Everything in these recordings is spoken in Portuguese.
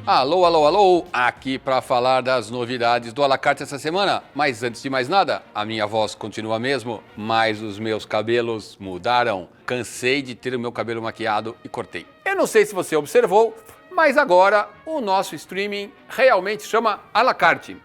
Alô, alô, alô, aqui para falar das novidades do A La Carte essa semana. Mas antes de mais nada, a minha voz continua mesmo, mas os meus cabelos mudaram. Cansei de ter o meu cabelo maquiado e cortei. Eu não sei se você observou, mas agora o nosso streaming realmente chama A La Carte.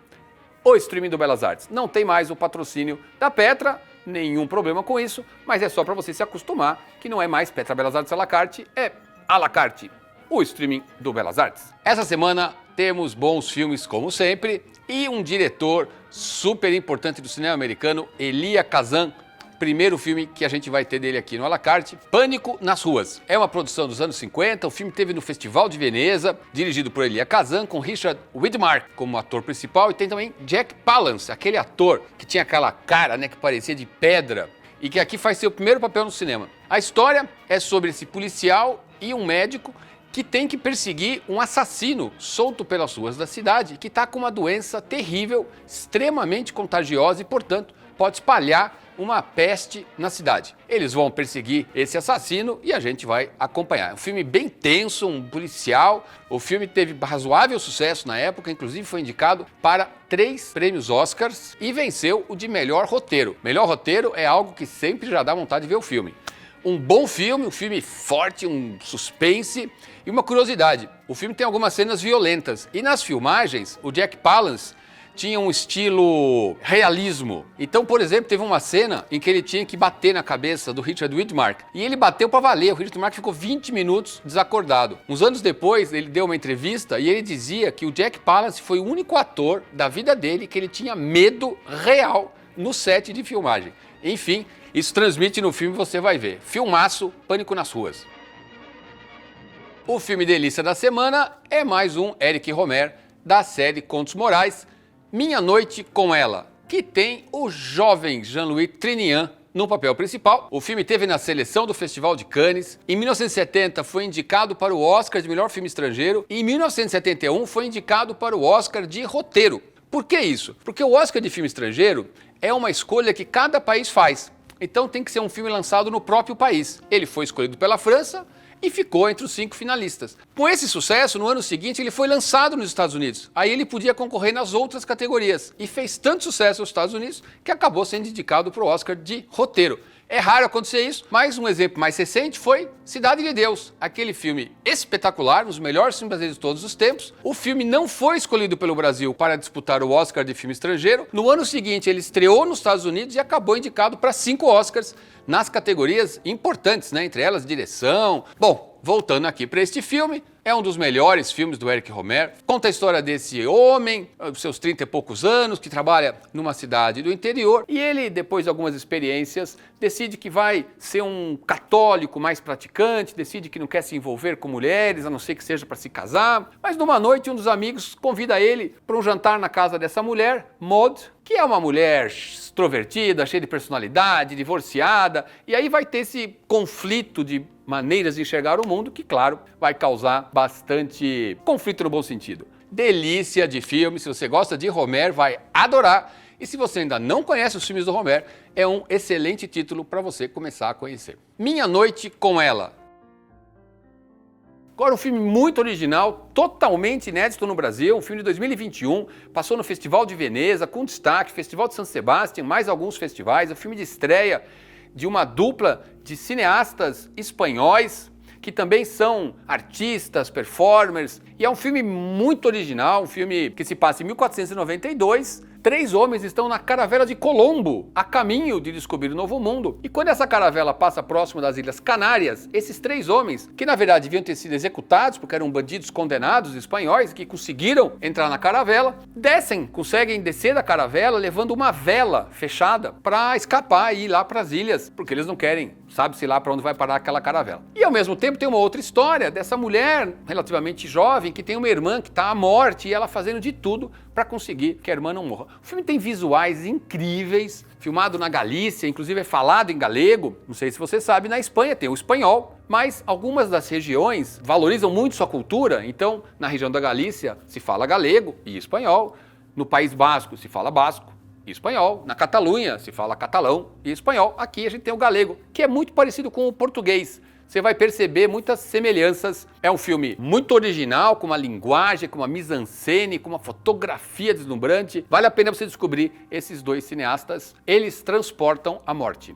O streaming do Belas Artes. Não tem mais o patrocínio da Petra, nenhum problema com isso, mas é só para você se acostumar que não é mais Petra Belas Artes A La Carte, é A La Carte, o streaming do Belas Artes. Essa semana temos bons filmes como sempre e um diretor super importante do cinema americano, Elia Kazan. Primeiro filme que a gente vai ter dele aqui no A La Carte, Pânico nas Ruas. É uma produção dos anos 50, o filme teve no Festival de Veneza, dirigido por Elia Kazan, com Richard Widmark como ator principal, e tem também Jack Palance, aquele ator que tinha aquela cara, que parecia de pedra, e que aqui faz seu primeiro papel no cinema. A história é sobre esse policial e um médico que tem que perseguir um assassino solto pelas ruas da cidade, que está com uma doença terrível, extremamente contagiosa e, portanto, pode espalhar uma peste na cidade. Eles vão perseguir esse assassino e a gente vai acompanhar. É um filme bem tenso, um policial. O filme teve razoável sucesso na época, inclusive foi indicado para 3 prêmios Oscars e venceu o de melhor roteiro. Melhor roteiro é algo que sempre já dá vontade de ver o filme. Um bom filme, um filme forte, um suspense e uma curiosidade. O filme tem algumas cenas violentas e nas filmagens o Jack Palance tinha um estilo realismo. Então, por exemplo, teve uma cena em que ele tinha que bater na cabeça do Richard Widmark. E ele bateu pra valer. O Richard Widmark ficou 20 minutos desacordado. Uns anos depois, ele deu uma entrevista e ele dizia que o Jack Palance foi o único ator da vida dele que ele tinha medo real no set de filmagem. Enfim, isso transmite no filme, você vai ver. Filmaço, Pânico nas Ruas. O filme delícia da semana é mais um Éric Rohmer, da série Contos Morais, Minha Noite com Ela, que tem o jovem Jean-Louis Trintignant no papel principal. O filme teve na seleção do Festival de Cannes. Em 1970 foi indicado para o Oscar de melhor filme estrangeiro e em 1971 foi indicado para o Oscar de roteiro. Por que isso? Porque o Oscar de filme estrangeiro é uma escolha que cada país faz. Então tem que ser um filme lançado no próprio país. Ele foi escolhido pela França e ficou entre os 5 finalistas. Com esse sucesso, no ano seguinte ele foi lançado nos Estados Unidos. Aí ele podia concorrer nas outras categorias. E fez tanto sucesso nos Estados Unidos que acabou sendo indicado para o Oscar de roteiro. É raro acontecer isso, mas um exemplo mais recente foi Cidade de Deus, aquele filme espetacular, um dos melhores filmes brasileiros de todos os tempos. O filme não foi escolhido pelo Brasil para disputar o Oscar de filme estrangeiro. No ano seguinte ele estreou nos Estados Unidos e acabou indicado para 5 Oscars nas categorias importantes, entre elas direção. Bom, voltando aqui para este filme, é um dos melhores filmes do Éric Rohmer. Conta a história desse homem, seus 30 e poucos anos, que trabalha numa cidade do interior. E ele, depois de algumas experiências, decide que vai ser um católico mais praticante, decide que não quer se envolver com mulheres, a não ser que seja para se casar. Mas numa noite, um dos amigos convida ele para um jantar na casa dessa mulher, Maud, que é uma mulher extrovertida, cheia de personalidade, divorciada. E aí vai ter esse conflito de maneiras de enxergar o mundo que, claro, vai causar bastante conflito no bom sentido. Delícia de filme, se você gosta de Rohmer, vai adorar. E se você ainda não conhece os filmes do Rohmer, é um excelente título para você começar a conhecer. Minha Noite com Ela. Agora um filme muito original, totalmente inédito no Brasil, um filme de 2021, passou no Festival de Veneza, com destaque, Festival de San Sebastián, mais alguns festivais, um filme de estreia de uma dupla de cineastas espanhóis, que também são artistas, performers, e é um filme muito original, um filme que se passa em 1492, 3 homens estão na caravela de Colombo, a caminho de descobrir o Novo Mundo. E quando essa caravela passa próximo das Ilhas Canárias, esses 3 homens, que na verdade deviam ter sido executados, porque eram bandidos condenados espanhóis, que conseguiram entrar na caravela, conseguem descer da caravela levando uma vela fechada para escapar e ir lá para as ilhas, porque eles não querem, sabe-se lá para onde vai parar aquela caravela. E ao mesmo tempo tem uma outra história dessa mulher relativamente jovem, que tem uma irmã que está à morte e ela fazendo de tudo para conseguir que a irmã não morra. O filme tem visuais incríveis, filmado na Galícia, inclusive é falado em galego. Não sei se você sabe, na Espanha tem o espanhol, mas algumas das regiões valorizam muito sua cultura. Então, na região da Galícia se fala galego e espanhol, no País Basco se fala basco e espanhol, na Catalunha se fala catalão e espanhol. Aqui a gente tem o galego, que é muito parecido com o português. você vai perceber muitas semelhanças. É um filme muito original, com uma linguagem, com uma mise-en-scène, com uma fotografia deslumbrante. Vale a pena você descobrir esses dois cineastas. Eles transportam a morte.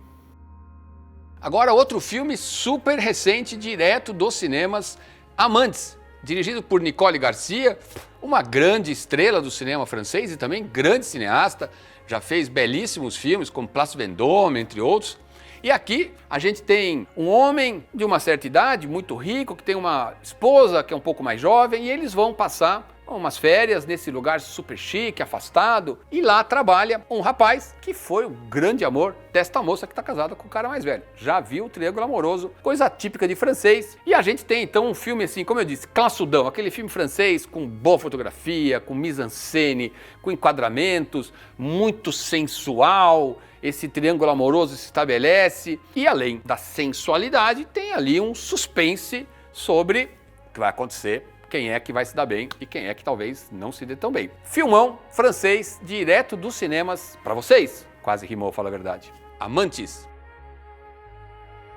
Agora, outro filme super recente, direto dos cinemas, Amantes, dirigido por Nicole Garcia, uma grande estrela do cinema francês e também grande cineasta, já fez belíssimos filmes como Place Vendôme, entre outros. E aqui a gente tem um homem de uma certa idade, muito rico, que tem uma esposa que é um pouco mais jovem, e eles vão passar umas férias nesse lugar super chique, afastado, e lá trabalha um rapaz que foi o grande amor desta moça que está casada com o cara mais velho. Já viu o triângulo amoroso, coisa típica de francês. E a gente tem então um filme assim, como eu disse, classudão, aquele filme francês com boa fotografia, com mise-en-scène, com enquadramentos, muito sensual. Esse triângulo amoroso se estabelece e, além da sensualidade, tem ali um suspense sobre o que vai acontecer, quem é que vai se dar bem e quem é que talvez não se dê tão bem. Filmão francês, direto dos cinemas para vocês. Quase rimou, fala a verdade. Amantes.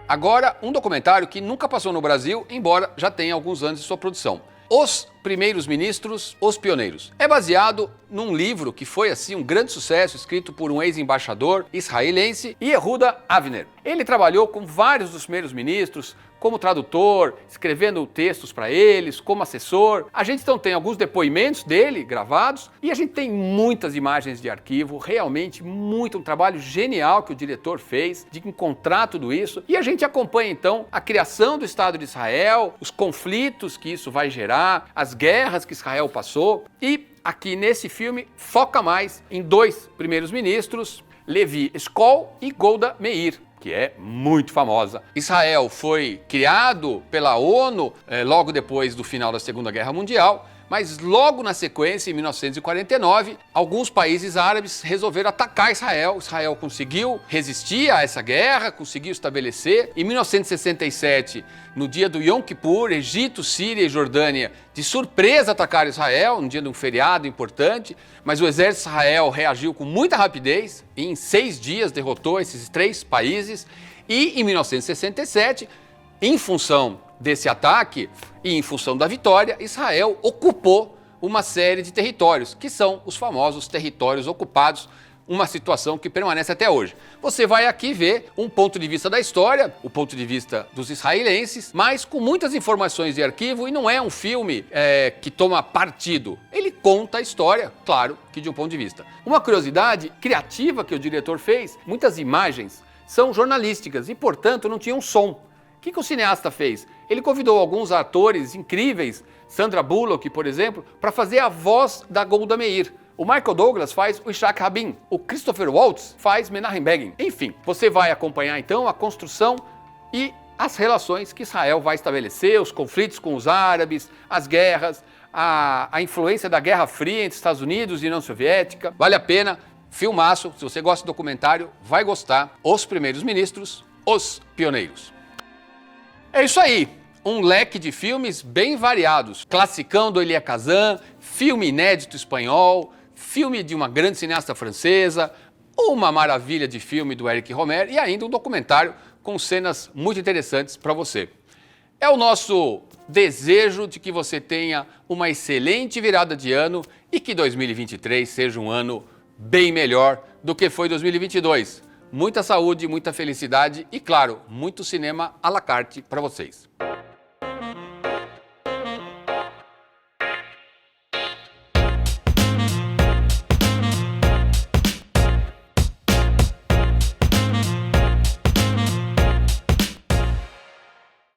Agora, um documentário que nunca passou no Brasil, embora já tenha alguns anos de sua produção. Os Primeiros Ministros, Os Pioneiros. É baseado num livro que foi assim um grande sucesso, escrito por um ex-embaixador israelense, Yehuda Avner. Ele trabalhou com vários dos primeiros ministros, como tradutor, escrevendo textos para eles, como assessor. A gente então tem alguns depoimentos dele gravados e a gente tem muitas imagens de arquivo, realmente um trabalho genial que o diretor fez de encontrar tudo isso. E a gente acompanha então a criação do Estado de Israel, os conflitos que isso vai gerar, as guerras que Israel passou. E aqui nesse filme foca mais em dois primeiros ministros, Levi Eshkol e Golda Meir, que é muito famosa. Israel foi criado pela ONU logo depois do final da Segunda Guerra Mundial, mas logo na sequência, em 1949, alguns países árabes resolveram atacar Israel. Israel conseguiu resistir a essa guerra, conseguiu estabelecer. Em 1967, no dia do Yom Kippur, Egito, Síria e Jordânia, de surpresa atacaram Israel, no dia de um feriado importante, mas o exército de Israel reagiu com muita rapidez e em 6 dias derrotou esses 3 países. E em 1967, em função desse ataque e em função da vitória, Israel ocupou uma série de territórios, que são os famosos territórios ocupados, uma situação que permanece até hoje. Você vai aqui ver um ponto de vista da história, o ponto de vista dos israelenses, mas com muitas informações de arquivo, e não é um filme que toma partido. Ele conta a história, claro, que de um ponto de vista. Uma curiosidade criativa que o diretor fez, muitas imagens são jornalísticas e, portanto, não tinham som. O que o cineasta fez? Ele convidou alguns atores incríveis, Sandra Bullock, por exemplo, para fazer a voz da Golda Meir. O Michael Douglas faz o Yitzhak Rabin, o Christopher Waltz faz Menachem Begin. Enfim, você vai acompanhar então a construção e as relações que Israel vai estabelecer, os conflitos com os árabes, as guerras, a influência da Guerra Fria entre Estados Unidos e União Soviética. Vale a pena, filmaço, se você gosta do documentário, vai gostar. Os Primeiros Ministros, Os Pioneiros. É isso aí, um leque de filmes bem variados. Classicão do Elia Kazan, filme inédito espanhol, filme de uma grande cineasta francesa, uma maravilha de filme do Eric Romer e ainda um documentário com cenas muito interessantes para você. É o nosso desejo de que você tenha uma excelente virada de ano e que 2023 seja um ano bem melhor do que foi 2022. Muita saúde, muita felicidade e, claro, muito cinema à la carte para vocês.